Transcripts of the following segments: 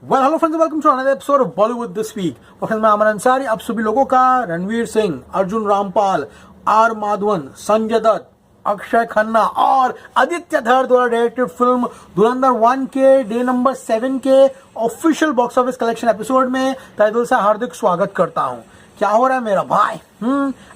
Well hello friends, welcome to another episode of Bollywood this week. और मैं अमन अंसारी, आप सभी लोगों का रणवीर सिंह, अर्जुन रामपाल, आर माधवन, संजय दत्त, अक्षय खन्ना और आदित्य धर द्वारा डायरेक्टेड फिल्म धुरंधर 1 के डे नंबर 7 के official box office collection episode में तहे दिल से हार्दिक स्वागत करता हूं। क्या हो रहा है मेरा भाई?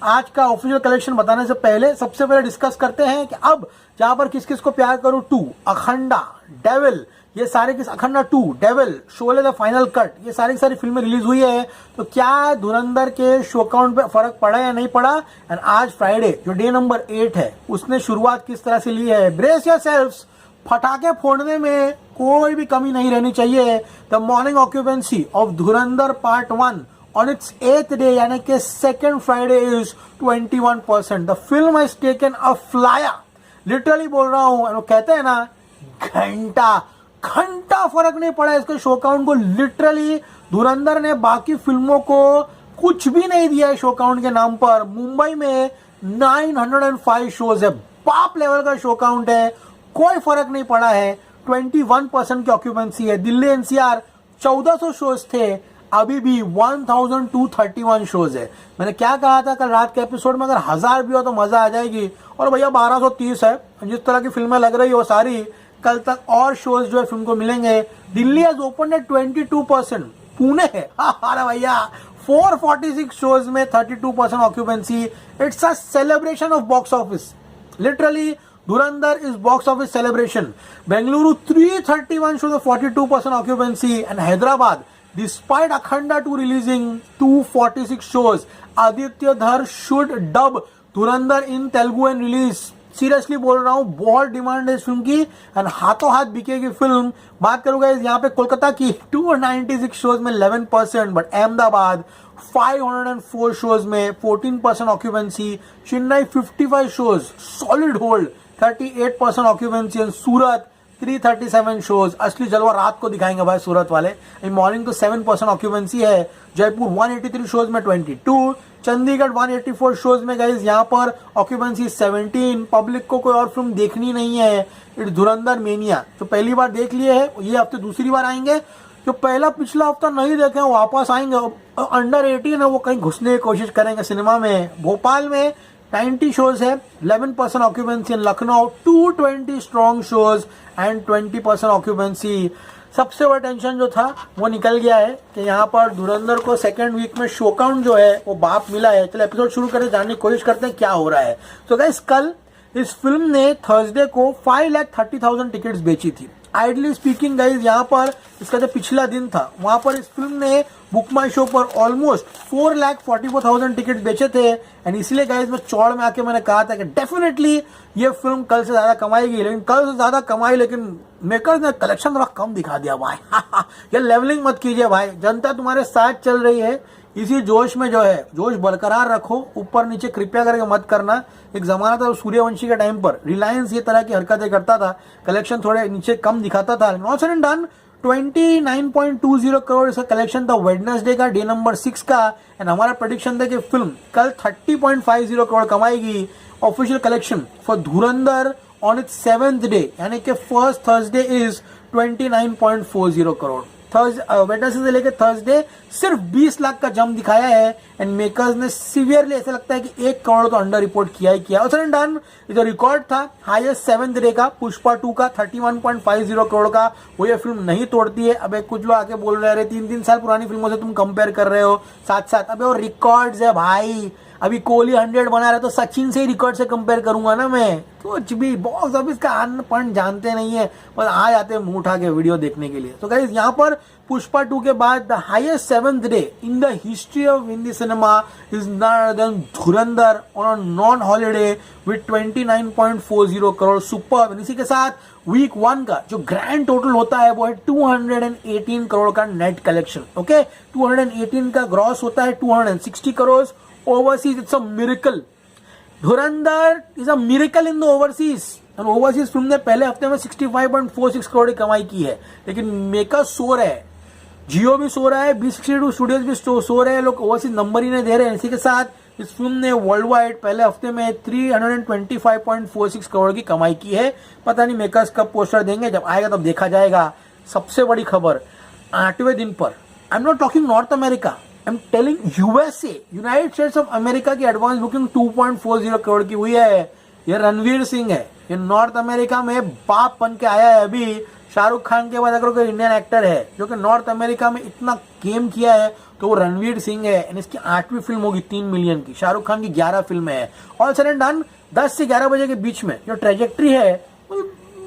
आज का ऑफिशियल कलेक्शन बताने से पहले सबसे पहले डिस्कस करते हैं कि अब जहां पर किस किस को प्यार करूं 2, अखंडा, डेविल, ये सारे किस Akhanda 2, devil, Sholay the final cut, ये सारी की सारी फिल्में रिलीज हुई है। तो क्या धुरंधर के शो काउंट पे फर्क पड़ा या नहीं पड़ा? एंड आज फ्राइडे जो डे नंबर 8 है उसने शुरुआत किस तरह से ली है? ब्रेस योरसेल्व्स, फटाके फोड़ने में कोई भी कमी नहीं रहनी चाहिए। The morning occupancy of Dhurandhar part 1 on its 8th day यानी कि second Friday is 21%. The film has taken a flyer. Literally बोल रहा हूं, वो कहते हैं ना घंटा फर्क नहीं पड़ा इसके शो काउंट को। लिटरली धुरंधर ने बाकी फिल्मों को कुछ भी नहीं दिया है शो काउंट के नाम पर। मुंबई में 905 शोज है, बाप लेवल का शो काउंट है, कोई फर्क नहीं पड़ा है। 21% की ऑक्यूपेंसी है। दिल्ली एनसीआर 1400 शोज थे, अभी भी 1231 शोज है। मैंने क्या कहा था कल रात के एपिसोड में, अगर 1000 भी हो तो मजा आ जाएगी। और भैया 1230 है। जिस तरह की फिल्में लग रही हो सारी, कल तक और शोज जो है फिल्म को मिलेंगे। Delhi has open at 22%। Pune है अरे भैया 446 शोज में 32% occupancy. It's a celebration of box office. Literally Dhurandhar is box office celebration. Bengaluru 331 shows 42% occupancy. And Hyderabad, despite Akhanda 2 releasing 246 shows, Aditya Dhar should dub Dhurandhar in Telugu and release. Seriously बोल रहा हूं, बहुत demand है इस film की and हाथों हाथ बिकेगी फिल्म। बात करूंगा यहाँ पे कोलकाता की 296 शोज में 11%, बट अहमदाबाद 504 शोज में 14% occupancy. Chennai 55 shows solid hold 38% occupancy. And Surat 337 shows, असली जलवा रात को दिखाएंगे भाई सूरत वाले। मॉर्निंग तो 7% ऑक्यूपेंसी है। जयपुर 183 शोज में 22, चंडीगढ़ 184 शोज में गाइस यहाँ पर ऑक्यूपेंसी 17। पब्लिक को कोई और फिल्म देखनी नहीं है, इट्स धुरंधर मेनिया। तो पहली बार देख लिए है, ये हफ्ते दूसरी बार आएंगे। जो पहला पिछला हफ्ता नहीं देखे हैं वापस आएंगे। अंडर 18 है वो कहीं घुसने की कोशिश करेंगे सिनेमा में। भोपाल में 90 शोज है, 11% occupancy. Lucknow 220 strong shows and 20% occupancy. सबसे बड़ा टेंशन जो था वो निकल गया है कि यहाँ पर धुरंधर को सेकेंड वीक में शो काउंट जो है वो बाप मिला है। चलो एपिसोड शुरू करें, जानने की कोशिश करते हैं क्या हो रहा है। तो गाइस कल इस फिल्म ने थर्सडे को 5,30,000 टिकट्स बेची थी। आइडली स्पीकिंग गाइज यहाँ पर इसका जो पिछला दिन था वहां पर इस फिल्म ने बुक माई शो पर ऑलमोस्ट 4,44,000 टिकट बेचे थे। एंड इसलिए गाइज मैं चौड़ में आके मैंने कहा था कि डेफिनेटली ये फिल्म कल से ज्यादा कमाएगी। लेकिन कल से ज्यादा कमाई, लेकिन मेकर्स ने कलेक्शन थोड़ा कम दिखा दिया भाई। ये लेवलिंग मत कीजिए भाई, जनता तुम्हारे साथ चल रही है। इसी जोश में जो है जोश बरकरार रखो, ऊपर नीचे कृपया करके मत करना। एक जमाना था सूर्यवंशी के टाइम पर रिलायंस ये तरह की हरकतें करता था, कलेक्शन थोड़े नीचे कम दिखाता था। Not said and done 29.20 crore इसका कलेक्शन था वेडनेसडे का, डे नंबर 6 का। एंड हमारा प्रेडिक्शन था कि फिल्म कल 30.50 crore कमाएगी। Official collection for Dhurandhar on it's 7th day यानी कि first Thursday is 29.40 crore. Wednesday से लेकर थर्सडे सिर्फ 20 लाख का जंप दिखाया है। एंड मेकर्स ने सीवियरली ऐसा लगता है कि 1 करोड़ तो अंडर रिपोर्ट किया ही किया। डन जो रिकॉर्ड था हाईएस्ट 7th डे का पुष्पा 2 का 31.50 करोड़ का, वो ये फिल्म नहीं तोड़ती है। अबे कुछ लोग आके बोल रहे 3-3 साल पुरानी फिल्मों से तुम कंपेयर कर रहे हो साथ साथ। अबे वो रिकॉर्ड्स है भाई, अभी कोहली 100 बना रहा है तो सचिन से ही रिकॉर्ड से कंपेयर करूंगा ना मैं। कुछ भी बॉक्स ऑफिस का अनपढ़ जानते नहीं है, बस आ जाते हैं मुंह उठा के वीडियो देखने के लिए। तो गाइस यहाँ पर पुष्पा 2 के बाद the highest 7th day in the history of Hindi cinema is not other than Dhurandhar on a non holiday with 29.40 crore. Super. इसी के साथ वीक 1 का जो ग्रैंड टोटल होता है वो है 218 करोड़ का नेट कलेक्शन। ओके, 218 का ग्रॉस होता है 260 crore. Overseas it's a miracle. Dhurandhar is a miracle in the overseas. Overseas film ने पहले हफ्ते में 65.46 करोड़ की कमाई की है। लेकिन मेकर्स सो रहे हैं, जियो भी सो रहा है, B62 स्टूडियोज भी सो रहे हैं, लोग ओवरसीज नंबर ही नहीं दे रहे हैं। इसी के साथ इस फिल्म ने वर्ल्ड वाइड पहले हफ्ते में 325.46 करोड़ की कमाई की है। पता नहीं मेकर्स कब पोस्टर देंगे, जब आएगा तब देखा जाएगा। सबसे बड़ी खबर, 8वें दिन पर, I am not talking north America, I am telling USA, United states of America की एडवांस बुकिंग 2.40 करोड़ की हुई है। ये रणवीर सिंह है, ये नॉर्थ अमेरिका में बाप बन के आया है। अभी शाहरुख खान के बाद अगर कोई इंडियन एक्टर है जो कि नॉर्थ अमेरिका में इतना गेम किया है तो वो रणवीर सिंह है। एंड इसकी 8वीं फिल्म होगी 3 मिलियन की। शाहरुख खान की 11 फिल्में है। ऑल सेड एंड डन 10 से 11 बजे के बीच में जो ट्रेजेक्ट्री है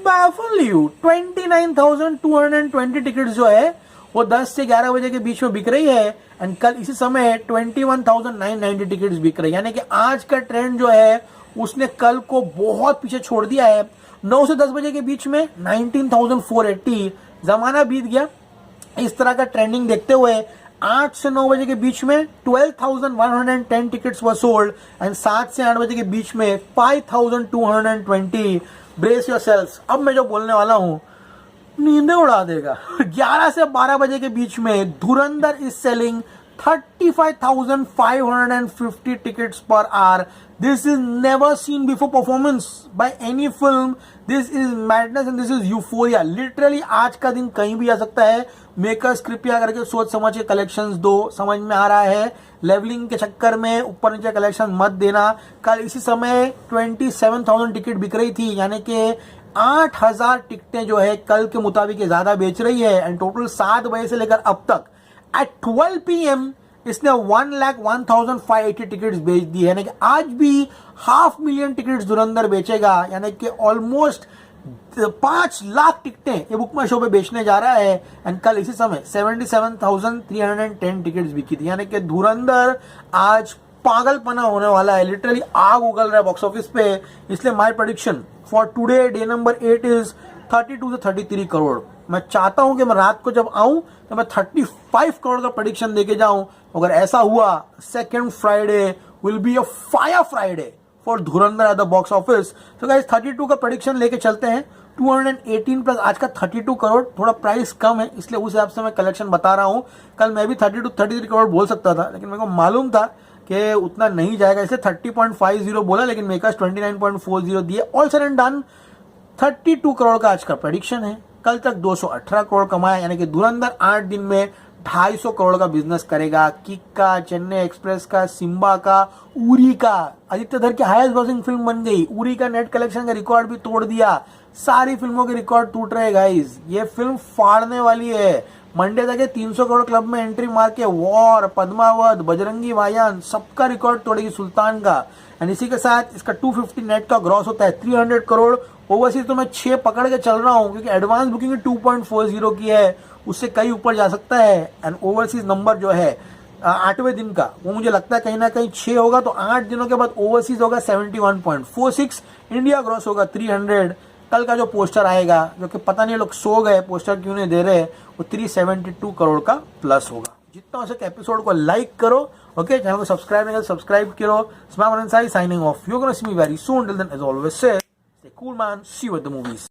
baffle you, 29,220 टिकट्स जो है वो 10 से 11 बजे के बीच में बिक रही है। एंड कल इसी समय 21,990 टिकट्स बिक रही है। यानी कि आज का ट्रेंड जो है उसने कल को बहुत पीछे छोड़ दिया है। 9 से 10 बजे के बीच में 19,480, जमाना बीत गया इस तरह का ट्रेंडिंग देखते हुए। 8 से 9 बजे के बीच में 12,110 टिकट्स वर सोल्ड एंड 7 से 8 बजे के बीच में 5,220। Brace yourselves. अब मैं जो बोलने वाला हूं नींदें उड़ा देगा। 11 से 12 बजे के बीच में धुरंधर is selling 35,550 tickets per hour. This is never seen before performance by any film. This is madness and this is euphoria. Literally आज का दिन कहीं भी आ सकता है। मेकर्स कृपया करके सोच समझ के कलेक्शंस दो। समझ में आ रहा है लेवलिंग के चक्कर में ऊपर नीचे कलेक्शन मत देना। कल इसी समय 27,000 टिकट बिक रही थी, यानी कि 8,000 टिकटें जो है कल के मुताबिक ज्यादा बेच रही है। एंड टोटल 7 बजे से लेकर अब तक एट 12 PM इसने 1,01,580 टिकट्स बेच दी है। यानी कि आज भी 500,000 टिकट्स धुरंधर बेचेगा। यानी कि ऑलमोस्ट 5 लाख टिकटें ये बुक माई शो पे बेचने जा रहा है। एंड कल इसी समय 77,310 टिकट्स बिकी थी। यानी कि धुरंधर आज पागलपना होने वाला है। लिटरली आग उगल रहा है बॉक्स ऑफिस पे। इसलिए my prediction for today day number 8 is 32 से 33 करोड़। मैं चाहता हूं कि मैं रात को जब आऊं तो मैं 35 करोड़ का प्रेडिक्शन देके जाऊं। अगर ऐसा हुआ second Friday will be a fire Friday for Dhurandhar at the box office. तो गाइस 32 का प्रेडिक्शन लेके चलते हैं। 218 प्लस आज का 32 करोड़। थोड़ा प्राइस कम है इसलिए उस हिसाब से मैं कलेक्शन बता रहा हूं। कल मैं भी 32-33 करोड़ बोल सकता था, लेकिन मेरे को मालूम था कि उतना नहीं जाएगा, इसलिए 30.50 बोला, लेकिन मेकर्स 29.40 दिए। All said and done 32 crore का आज का प्रेडिक्शन है। कल तक 218 करोड़ कमाया, यानी कि धुरंधर 8 दिन में 250 करोड़ का बिजनेस करेगा। किक का, चेन्नई एक्सप्रेस का, सिम्बा का, उरी का, आदित्य धर की हाईएस्ट ग्रॉसिंग फिल्म बन गई। उरी का नेट कलेक्शन का रिकॉर्ड भी तोड़ दिया। सारी फिल्मों के रिकॉर्ड टूट रहे गाइस। ये फिल्म फाड़ने वाली है। मंडे तक 300 करोड़ क्लब में एंट्री मार के वॉर, पद्मावत, बजरंगी भाईजान सबका रिकॉर्ड तोड़ेगी सुल्तान का। एंड इसी के साथ इसका 250 नेट का ग्रॉस होता है 300 करोड़। ओवरसीज तो मैं 6 पकड़ के चल रहा हूं क्योंकि एडवांस बुकिंग 2.40 की है, उससे कहीं ऊपर जा सकता है। एंड ओवरसीज नंबर जो है 8वें दिन का वो मुझे लगता है कहीं ना कहीं 6 होगा। तो 8 दिनों के बाद ओवरसीज होगा 71.46, इंडिया ग्रॉस होगा 300। कल का जो पोस्टर आएगा, जो कि पता नहीं लोग सो गए पोस्टर क्यों नहीं दे रहे, वो 372 करोड़ का प्लस होगा। जितना हो सके एपिसोड को लाइक करो, ओके, चैनल को सब्सक्राइब नहीं सब्सक्राइब करो। Smart signing off, you gonna see me very soon. Till then as always say stay cool man, see you at the movies.